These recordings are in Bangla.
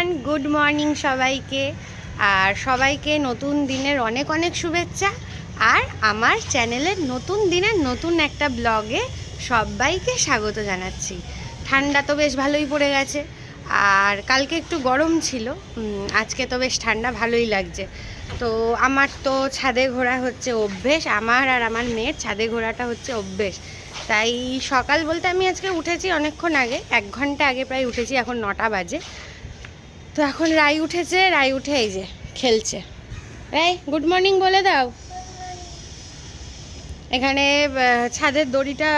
এভরিওয়ান, গুড মর্নিং সবাইকে। আর সবাইকে নতুন দিনের অনেক অনেক শুভেচ্ছা। আর আমার চ্যানেলের নতুন দিনের নতুন একটা ব্লগে সবাইকে স্বাগত জানাচ্ছি। ঠান্ডা তো বেশ ভালোই পড়ে গেছে, আর কালকে একটু গরম ছিল, আজকে তো বেশ ঠান্ডা ভালোই লাগছে। তো আমার তো ছাদে ঘোরা হচ্ছে অভ্যেস, আমার আর আমার মেয়ের ছাদে ঘোরাটা হচ্ছে অভ্যেস। তাই সকাল বলতে আমি আজকে উঠেছি অনেকক্ষণ আগে, 1 ঘন্টা আগে প্রায় উঠেছি, এখন 9টা বাজে। তো এখন রাই উঠেছে, রাই উঠে এই যে খেলছে। রাই গুড মর্নিং বলে দাও। এখানে ছাদের দড়িটা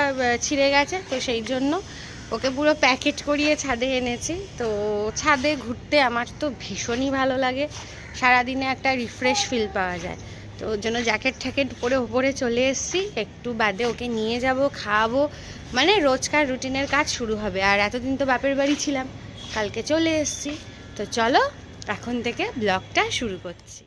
ছিঁড়ে গেছে, তো সেই জন্য ওকে পুরো প্যাকেট করিয়ে ছাদে এনেছি। তো ছাদে ঘুরতে আমার তো ভীষণই ভালো লাগে, সারাদিনে একটা রিফ্রেশ ফিল পাওয়া যায়। তো ওর জন্য জ্যাকেট ট্যাকেট পরে ওপরে চলে এসেছি, একটু বাদে ওকে নিয়ে যাব, খাওয়াবো, মানে রোজকার রুটিনের কাজ শুরু হবে। আর এতদিন তো বাপের বাড়ি ছিলাম, কালকে চলে এসেছি। তো চলো এখন থেকে ব্লগটা শুরু করছি।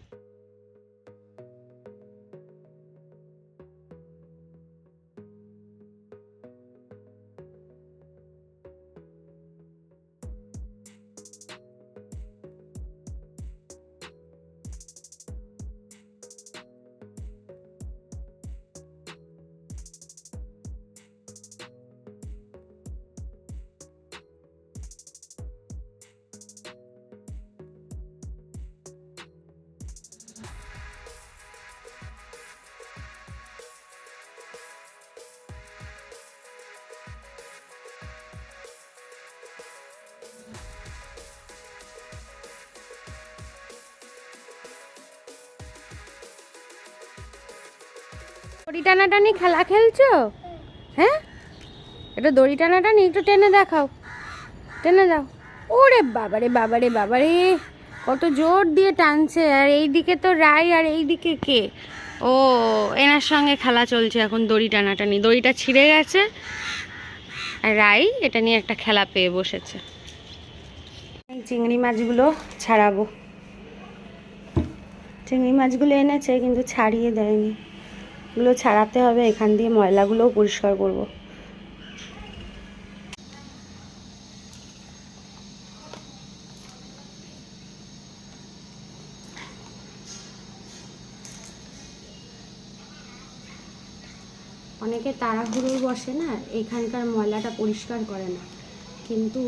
দড়ি টানাটানি খেলা খেলছো? হ্যাঁ, এটা দড়ি টানাটানি একটু টেনে দেখাও, টেনে দাও। ওরে বাবারে বাবারে বাবারে, কত জোর দিয়ে টানছে। আর এইদিকে তো রাই, আর এইদিকে কে? ও, এনার সঙ্গে খেলা চলছে এখন, দড়ি টানাটানি। দড়িটা ছিঁড়ে গেছে, আর রাই এটা নিয়ে একটা খেলা পেয়ে বসেছে। এই চিংড়ি মাছগুলো ছাড়াবো। চিংড়ি মাছগুলো এনেছে কিন্তু ছাড়িয়ে দেয়নি, এগুলো ছাড়াতে হবে। এখান দিয়ে ময়লাগুলোও পরিষ্কার করব। অনেকে তাড়াহুড়োর বসে না, এখানকার ময়লাটা পরিষ্কার করে না, কিন্তু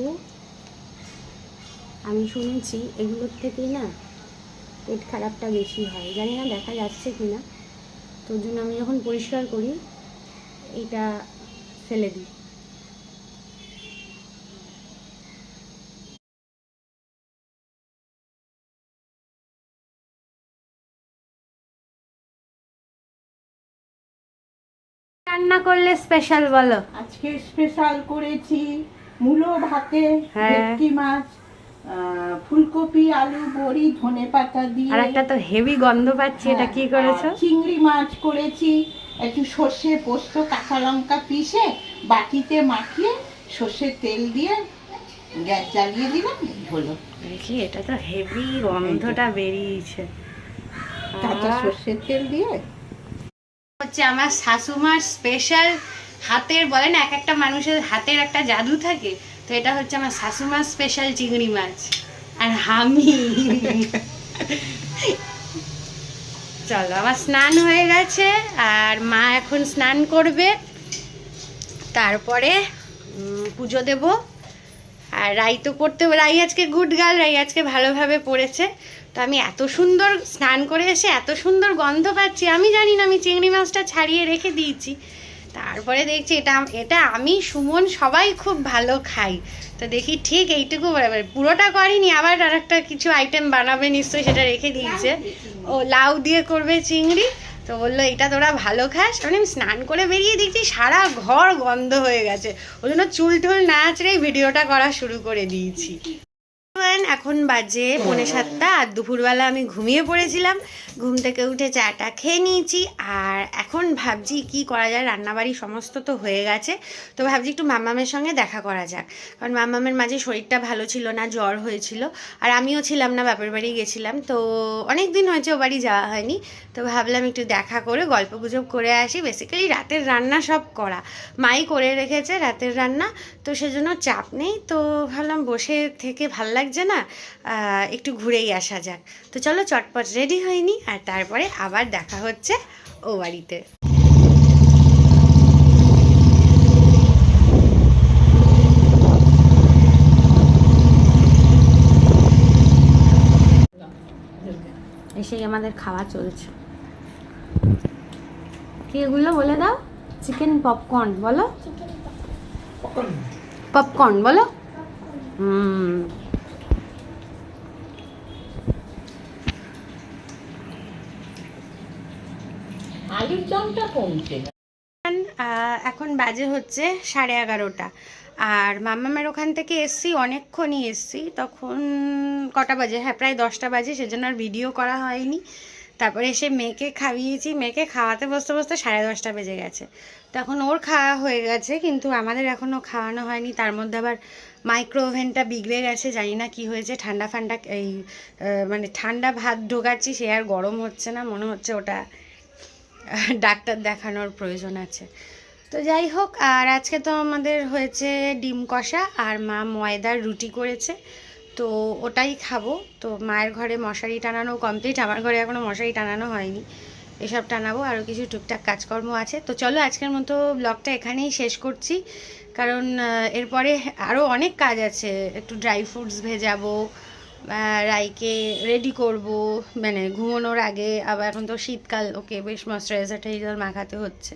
আমি শুনেছি এগুলোর থেকেই না পেট খারাপটা বেশি হয়। জানি না দেখা যাচ্ছে কি না, তোর জন্য আমি যখন পরিষ্কার করি এইটা ফেলে দিই। রান্না করলে স্পেশাল বলো? আজকে স্পেশাল করেছি মূলো ভাতে, ভেটকি মাছ, ফুলকপি, আলু, বড়ি, ধনেপাতা দিয়ে। আর একটা তো হেভি গন্ধ পাচ্ছি, এটা কি করেছো? চিংড়ি মাছ করেছি, একটু সর্ষে, পোস্ত, কাঁচা লঙ্কা পিষে বাটিতে মাখিয়ে সর্ষের তেল দিয়ে গ্যাস জ্বালিয়ে দিলাম, হলো। দেখি, এটা তো হেভি গন্ধটা বেরিয়েছে। কাঁচা সর্ষের তেল দিয়ে হচ্ছে আমার শাশুমার স্পেশাল হাতের, বলে না এক একটা মানুষের হাতের একটা জাদু থাকে, তো এটা হচ্ছে আমার শাশুমার স্পেশাল চিংড়ি মাছ। আর আমি চলো, আমার স্নান হয়ে গেছে, আর মা এখন স্নান করবে, তারপরে পুজো দেব। আর রাই তো পড়তে, রাই আজকে গুড গার্ল, রাই আজকে ভালোভাবে পড়েছে। তো আমি এত সুন্দর স্নান করে এসে এত সুন্দর গন্ধ পাচ্ছি, আমি জানি না আমি চিংড়ি মাছটা ছাড়িয়ে রেখে দিয়েছি। তারপরে দেখছি এটা এটা আমি সুমন সবাই খুব ভালো খাই। তো দেখি ঠিক এইটুকু, পুরোটা করিনি, আবার আর একটা কিছু আইটেম বানাবে নিশ্চয়ই, সেটা রেখে দিয়েছে। ও লাউ দিয়ে করবে চিংড়ি, তো বললো এটা তোরা ভালো খাস। মানে আমি স্নান করে বেরিয়ে দেখছি সারা ঘর গন্ধ হয়ে গেছে, ওই জন্য চুল টুল না আঁচড়েই ভিডিওটা করা শুরু করে দিয়েছি। এখন বাজে 6:45, আর দুপুরবেলা আমি ঘুমিয়ে পড়েছিলাম। ঘুম থেকে উঠে চাটা খেয়ে নিয়েছি, আর এখন ভাবছি কি করা যায়। রান্নাবাড়ি সমস্ত তো হয়ে গেছে, তো ভাবছি একটু মাম্মামের সঙ্গে দেখা করা যাক, কারণ মাম্মামের মাঝে শরীরটা ভালো ছিল না, জ্বর হয়েছিল, আর আমিও ছিলাম না, বাপের বাড়ি গেছিলাম। তো অনেক দিন হয়েছে ও বাড়ি যাওয়া হয়নি, তো ভাবলাম একটু দেখা করে গল্প গুজব করে আসি। বেসিক্যালি রাতের রান্না সব করা মাই করে রেখেছে রাতের রান্না, তো সেজন্য চাপ নেই। তো ভাবলাম বসে থেকে ভাল লাগে লাগছে না, একটু ঘুরেই আসা যাক। তো চলো চটপট রেডি হয়নি, আর তারপরে আবার দেখা হচ্ছে ও বাড়িতে। এসেই আমাদের খাওয়া চলছে। কি এগুলো বলে দাও? চিকেন পপকর্ন বলো, পপকর্ন বলো। আলুর দমটা কমছে না। এখন বাজে হচ্ছে 11:30, আর মাম্মামের ওখান থেকে এসছি, অনেকক্ষণই এসছি। তখন কটা বাজে? হ্যাঁ, প্রায় 10টা বাজে, সেজন্য আর ভিডিও করা হয়নি। তারপরে এসে মেয়েকে খাইয়েছি, মেয়েকে খাওয়াতে বসতে বসতে 10:30 বেজে গেছে। তখন ওর খাওয়া হয়ে গেছে, কিন্তু আমাদের এখনও খাওয়ানো হয়নি। তার মধ্যে আবার মাইক্রো ওভেনটা বিগড়ে গেছে, জানি না কি হয়েছে। ঠান্ডা মানে ঠান্ডা ভাত ঢোকাচ্ছি, সে আর গরম হচ্ছে না, মনে হচ্ছে ওটা ডাক্তার দেখানোর প্রয়োজন আছে। তো যাই হোক, আর আজকে তো আমাদের হয়েছে ডিম কষা, আর মা ময়দার রুটি করেছে, তো ওটাই খাবো। তো মায়ের ঘরে মশারি টানানো কমপ্লিট, আমার ঘরে এখনও মশারি টানানো হয়নি, এসব টানাবো। আরও কিছু টুকটাক কাজকর্ম আছে। তো চলো আজকের মতো ব্লগটা এখানেই শেষ করছি, কারণ এরপরে আরও অনেক কাজ আছে। একটু ড্রাই ফ্রুটস ভেজাবো, রাইকে রেডি করব, মানে ঘুমানোর আগে। আবার এখন তো শীতকাল, ওকে বেশ ময়শ্চারাইজার মাখাতে হচ্ছে।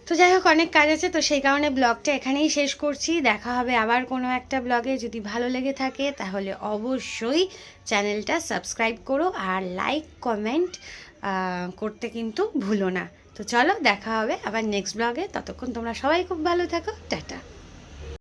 তো যাই হোক, অনেক কাজ আছে, তো সেই কারণে ব্লগটা এখানেই শেষ করছি। দেখা হবে আবার কোনো একটা ব্লগে। যদি ভালো লেগে থাকে তাহলে অবশ্যই চ্যানেলটা সাবস্ক্রাইব করো, আর লাইক কমেন্ট করতে কিন্তু ভুলো না। তো চলো দেখা হবে আবার নেক্সট ব্লগে। ততক্ষণ তোমরা সবাই খুব ভালো থাকো, টাটা।